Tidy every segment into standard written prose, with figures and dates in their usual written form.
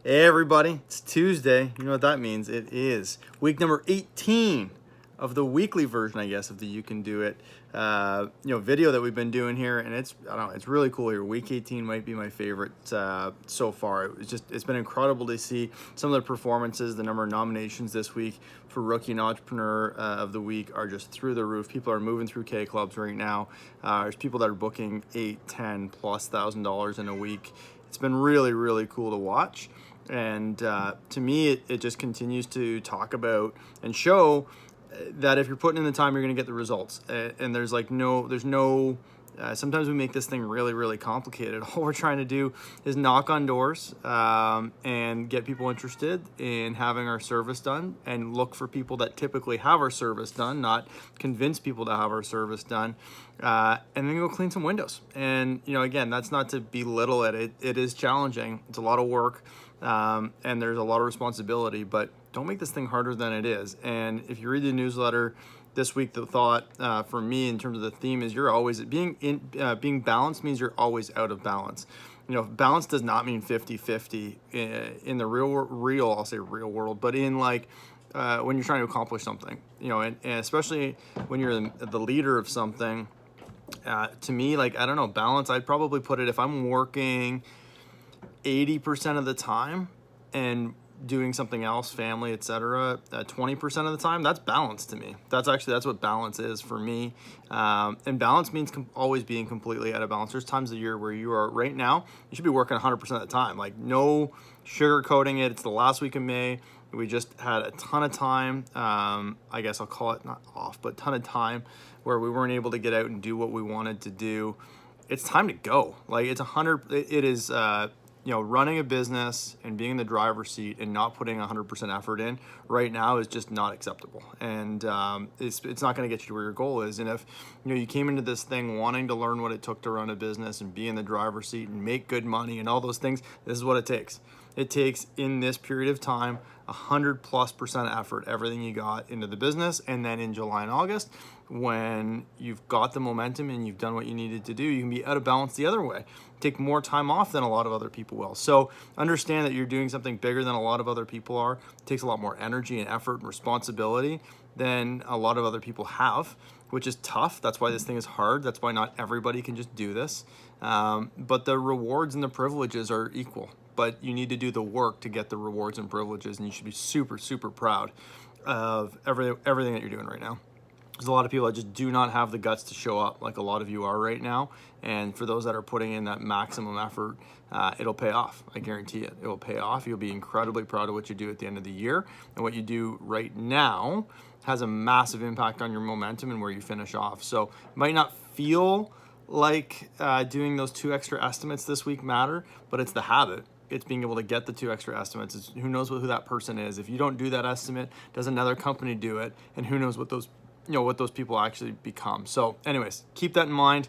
Hey everybody, it's Tuesday. You know what that means. It is week number 18 of the weekly version, I guess, of the You Can Do It video that we've been doing here, and it's really cool here. Week 18 might be my favorite so far. It's been incredible to see some of the performances. The number of nominations this week for Rookie and Entrepreneur of the Week are just through the roof. People are moving through K Clubs right now. There's people that are booking $8,000-10,000+ in a week. It's been really, really cool to watch. And to me, it just continues to talk about and show that if you're putting in the time, you're going to get the results. And there's no. Sometimes we make this thing really, really complicated. All we're trying to do is knock on doors and get people interested in having our service done, and look for people that typically have our service done, not convince people to have our service done, and then go clean some windows. And again, that's not to belittle it. It is challenging. It's a lot of work, and there's a lot of responsibility. But don't make this thing harder than it is. And if you read the newsletter this week, the thought for me in terms of the theme is you're always being balanced means you're always out of balance. Balance does not mean 50-50 in the real I'll say real world, but in when you're trying to accomplish something, and especially when you're the leader of something. To me, I don't know, balance, I'd probably put it, if I'm working 80% of the time and doing something else, family, etc., 20% of the time, that's balance to me. That's what balance is for me. And balance means always being completely out of balance. There's times of the year where you are right now, you should be working 100% of the time. No sugarcoating it. It's the last week of May. We just had a ton of time. I guess I'll call it not off, but ton of time where we weren't able to get out and do what we wanted to do. It's time to go. It is. Running a business and being in the driver's seat and not putting 100% effort in right now is just not acceptable. And it's not going to get you to where your goal is. And if you came into this thing wanting to learn what it took to run a business and be in the driver's seat and make good money and all those things, this is what it takes. It takes, in this period of time, 100+% effort, everything you got into the business. And then in July and August, when you've got the momentum and you've done what you needed to do, you can be out of balance the other way. Take more time off than a lot of other people will. So understand that you're doing something bigger than a lot of other people are. It takes a lot more energy and effort and responsibility than a lot of other people have, which is tough. That's why this thing is hard. That's why not everybody can just do this. But the rewards and the privileges are equal. But you need to do the work to get the rewards and privileges, and you should be super, super proud of everything that you're doing right now. There's a lot of people that just do not have the guts to show up like a lot of you are right now. And for those that are putting in that maximum effort, it'll pay off. I guarantee it. It will pay off. You'll be incredibly proud of what you do at the end of the year. And what you do right now has a massive impact on your momentum and where you finish off. So it might not feel like doing those 2 extra estimates this week matter, but it's the habit. It's being able to get the 2 extra estimates. It's who knows who that person is. If you don't do that estimate, does another company do it? And who knows what those people actually become. So anyways, keep that in mind.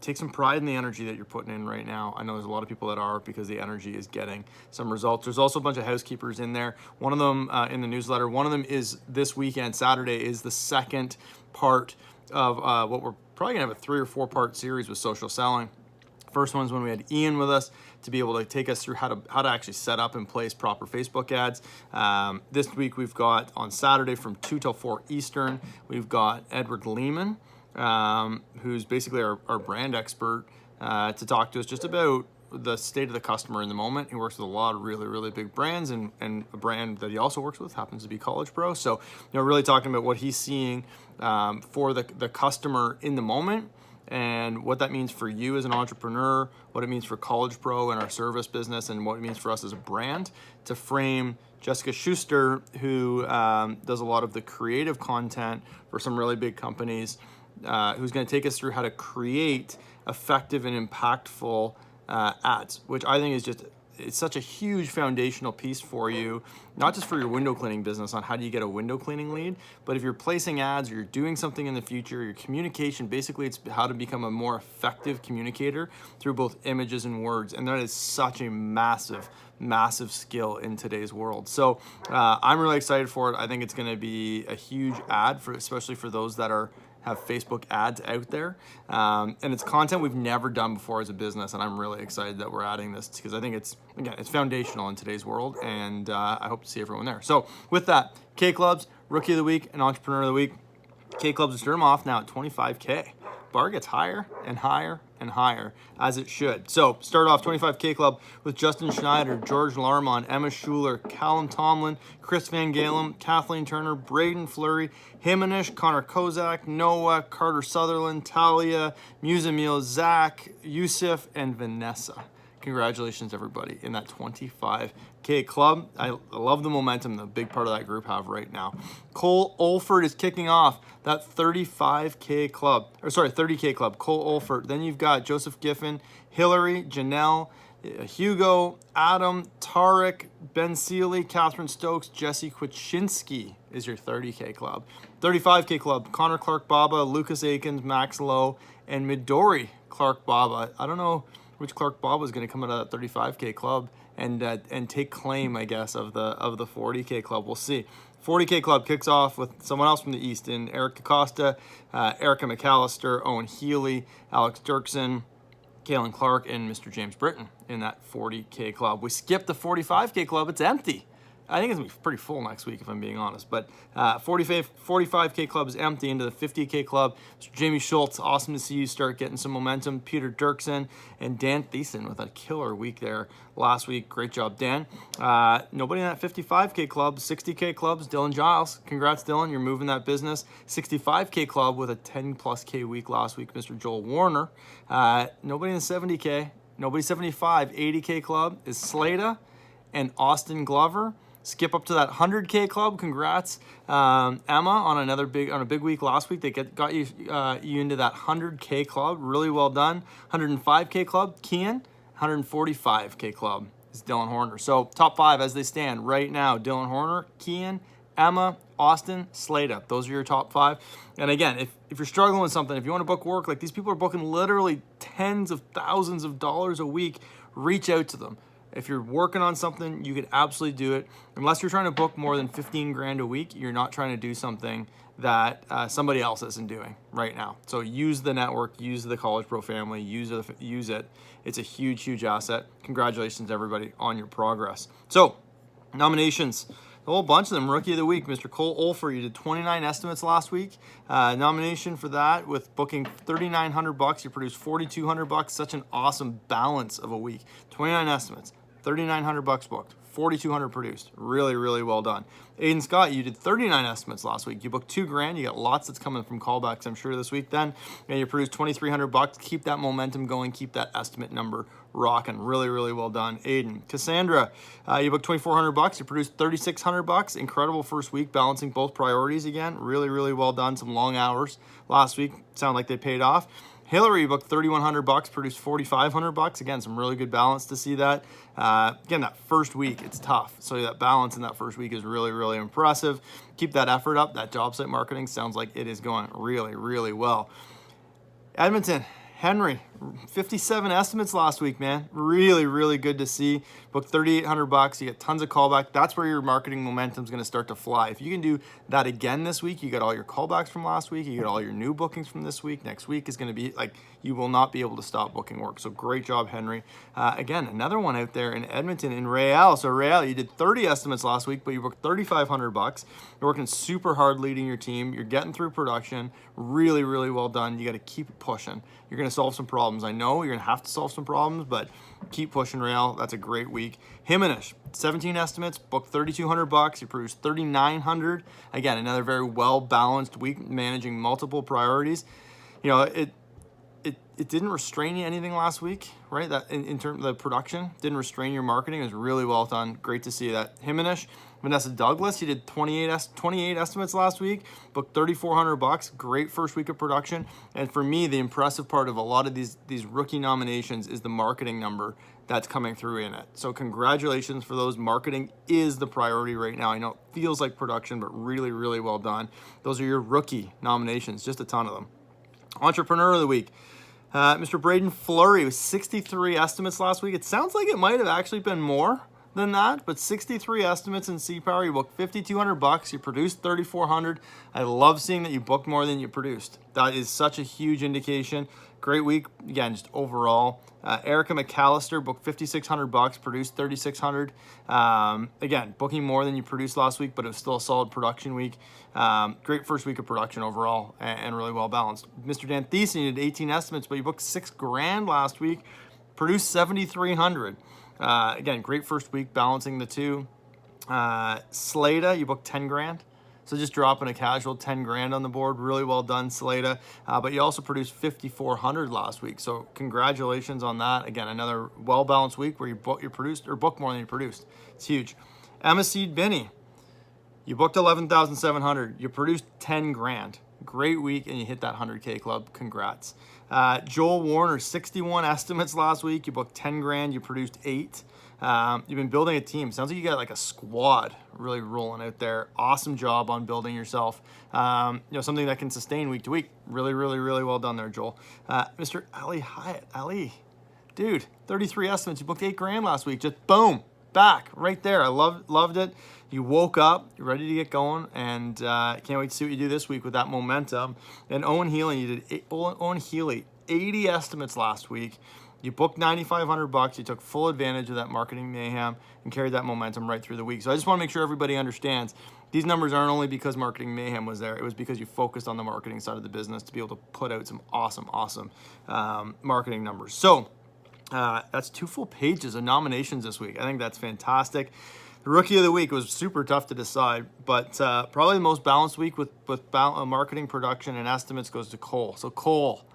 Take some pride in the energy that you're putting in right now. I know there's a lot of people that are, because the energy is getting some results. There's also a bunch of housekeepers in there. One of them in the newsletter, one of them is this weekend, Saturday, is the second part of what we're probably gonna have a 3 or 4 part series with social selling. First one is when we had Ian with us to be able to take us through how to actually set up and place proper Facebook ads. This week we've got on Saturday from 2 till 4 Eastern, we've got Edward Lehman, who's basically our brand expert, to talk to us just about the state of the customer in the moment. He works with a lot of really, really big brands, and a brand that he also works with happens to be College Pro. So, really talking about what he's seeing for the customer in the moment, and what that means for you as an entrepreneur, what it means for College Pro and our service business, and what it means for us as a brand, to frame Jessica Schuster, who does a lot of the creative content for some really big companies, who's going to take us through how to create effective and impactful ads, which I think is it's such a huge foundational piece for you, not just for your window cleaning business on how do you get a window cleaning lead, but if you're placing ads or you're doing something in the future, your communication, basically it's how to become a more effective communicator through both images and words. And that is such a massive skill in today's world. So I'm really excited for it. I think it's going to be a huge ad, especially for those that are have Facebook ads out there. And it's content we've never done before as a business, and I'm really excited that we're adding this because I think it's foundational in today's world, and I hope to see everyone there. So with that, K-Clubs, Rookie of the Week and Entrepreneur of the Week. K-Clubs is them off now at 25K. Bar gets higher and higher and higher, as it should. So start off 25K Club with Justin Schneider, George Larmont, Emma Schuler, Callum Tomlin, Chris Van Galen, Kathleen Turner, Braden Fleury, Himanish, Connor Kozak, Noah, Carter Sutherland, Talia, Musamil, Zach, Yusuf, and Vanessa. Congratulations, everybody, in that 25K club. I love the momentum the big part of that group have right now. Cole Olford is kicking off that 30K club. Cole Olford. Then you've got Joseph Giffen, Hillary, Janelle, Hugo, Adam, Tarek, Ben Seeley, Catherine Stokes, Jesse Kwachinski is your 30K club. 35K club, Connor Clark Baba, Lucas Akins, Max Lowe, and Midori Clark Baba. I don't know which Clark Baba is going to come out of that 35K club and take claim, I guess, of the 40K club. We'll see. 40K club kicks off with someone else from the East in Eric Acosta, Erica McAllister, Owen Healy, Alex Dirksen, Kaylin Clark, and Mr. James Britton in that 40K club. We skipped the 45K club. It's empty. I think it's going to be pretty full next week, if I'm being honest. But 45K club is empty into the 50K club. Mr. Jamie Schultz, awesome to see you start getting some momentum. Peter Dirksen and Dan Thiessen with a killer week there last week. Great job, Dan. Nobody in that 55K club. 60K clubs, Dylan Giles. Congrats, Dylan. You're moving that business. 65K club with a 10+ K week last week, Mr. Joel Warner. Nobody in the 70K. Nobody 75. 80K club is Slada and Austin Glover. Skip up to that 100K club. Congrats, Emma, on a big week last week. They got you into that 100K club. Really well done. 105K club, Kian. 145K club is Dylan Horner. So top 5 as they stand right now: Dylan Horner, Kian, Emma, Austin, Slada. Those are your top 5. And again, if you're struggling with something, if you want to book work, like these people are booking literally tens of thousands of dollars a week, reach out to them. If you're working on something, you could absolutely do it. Unless you're trying to book more than 15 grand a week, you're not trying to do something that somebody else isn't doing right now. So use the network, use the College Pro family, use it. It's a huge, huge asset. Congratulations, everybody, on your progress. So, nominations. A whole bunch of them. Rookie of the Week, Mr. Cole Olfer. You did 29 estimates last week. Nomination for that with booking $3,900. You produced $4,200. Such an awesome balance of a week. 29 estimates. $3,900 booked, $4,200 produced. Really, really well done. Aiden Scott, you did 39 estimates last week. You booked $2,000. You got lots that's coming from callbacks, I'm sure, this week then. And you produced $2,300. Keep that momentum going. Keep that estimate number rocking. Really, really well done, Aiden. Cassandra, you booked $2,400. You produced $3,600. Incredible first week, balancing both priorities again. Really, really well done. Some long hours last week. Sound like they paid off. Hillary booked $3,100, produced $4,500. Again, some really good balance to see that. Again, that first week, it's tough. So that balance in that first week is really, really impressive. Keep that effort up. That job site marketing sounds like it is going really, really well. Edmonton, Henry, 57 estimates last week, man. Really, really good to see. Booked $3,800. You get tons of callback. That's where your marketing momentum is going to start to fly. If you can do that again this week, you got all your callbacks from last week. You get all your new bookings from this week. Next week is going to be like, you will not be able to stop booking work. So great job, Henry. Again, another one out there in Edmonton in Real. So Real, you did 30 estimates last week, but you booked $3,500. You're working super hard leading your team. You're getting through production. Really, really well done. You got to keep pushing. You're going to solve some problems. I know you're going to have to solve some problems, but keep pushing, Real. That's a great week. Himanish, 17 estimates, booked $3,200. You produced $3,900. Again, another very well-balanced week, managing multiple priorities. You know, it didn't restrain you anything last week, right? That in terms of the production, didn't restrain your marketing. It was really well done. Great to see that. Himanish, Vanessa Douglas, you did 28 estimates last week, booked $3,400. Great first week of production. And for me, the impressive part of a lot of these rookie nominations is the marketing number that's coming through in it. So congratulations for those. Marketing is the priority right now. I know it feels like production, but really, really well done. Those are your rookie nominations, just a ton of them. Entrepreneur of the Week. Mr. Braden Fleury with 63 estimates last week. It sounds like it might have actually been more than that, but 63 estimates in C-Power. You booked $5,200. You produced 3,400. I love seeing that you booked more than you produced. That is such a huge indication. Great week again, just overall. Erica McAllister booked $5,600, produced 3,600. Again, booking more than you produced last week, but it was still a solid production week. Great first week of production overall, and really well balanced. Mr. Dan Thiessen, you did 18 estimates, but you booked $6,000 last week, produced 7,300. Again, great first week balancing the two. Slada, you booked 10 grand. So just dropping a casual 10 grand on the board. Really well done, Slada. But you also produced 5,400 last week. So congratulations on that. Again, another well-balanced week where you booked more than you produced. It's huge. Emma Seed Binney, you booked 11,700. You produced 10 grand. Great week, and you hit that 100K club. Congrats. Joel Warner, 61 estimates last week. You booked 10 grand. You produced 8. You've been building a team. Sounds like you got like a squad really rolling out there. Awesome job on building yourself. Something that can sustain week to week. Really, really, really well done there, Joel. Mr. Ali Hyatt. Ali, dude, 33 estimates. You booked 8 grand last week. Just boom, back right there. I loved it. You woke up, you're ready to get going, and can't wait to see what you do this week with that momentum. And Owen Healy, 80 estimates last week. You booked $9,500. You took full advantage of that marketing mayhem and carried that momentum right through the week. So I just want to make sure everybody understands these numbers aren't only because marketing mayhem was there. It was because you focused on the marketing side of the business to be able to put out some awesome marketing numbers. So that's 2 full pages of nominations this week. I think that's fantastic. The Rookie of the Week was super tough to decide, but probably the most balanced week with marketing, production, and estimates goes to Cole. So Cole,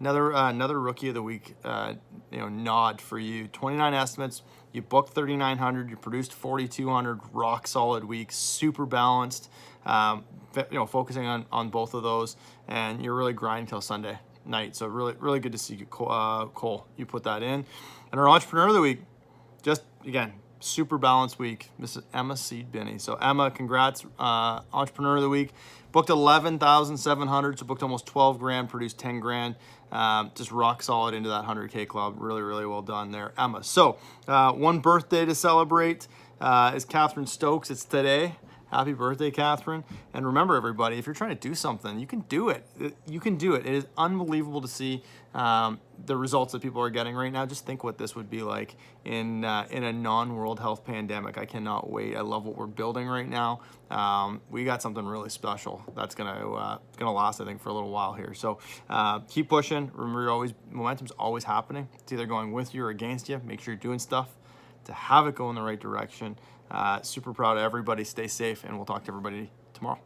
another Rookie of the Week, nod for you. 29 estimates. You booked 3,900. You produced 4,200. Rock solid week. Super balanced. Focusing on both of those, and you're really grinding till Sunday night. So really, really good to see you, Cole. You put that in. And our Entrepreneur of the Week, just again, super balanced week, Mrs. Emma Seed Binney. So Emma, congrats, Entrepreneur of the Week. Booked 11,700, so booked almost 12 grand, produced 10 grand. Just rock solid into that 100K club. Really, really well done there, Emma. So one birthday to celebrate is Catherine Stokes. It's today. Happy birthday, Catherine. And remember, everybody, if you're trying to do something, you can do it. You can do it. It is unbelievable to see the results that people are getting right now. Just think what this would be like in a non-World Health pandemic. I cannot wait. I love what we're building right now. We got something really special that's gonna last, I think, for a little while here. So keep pushing. Remember, momentum's always happening. It's either going with you or against you. Make sure you're doing stuff to have it go in the right direction. Super proud of everybody. Stay safe, and we'll talk to everybody tomorrow.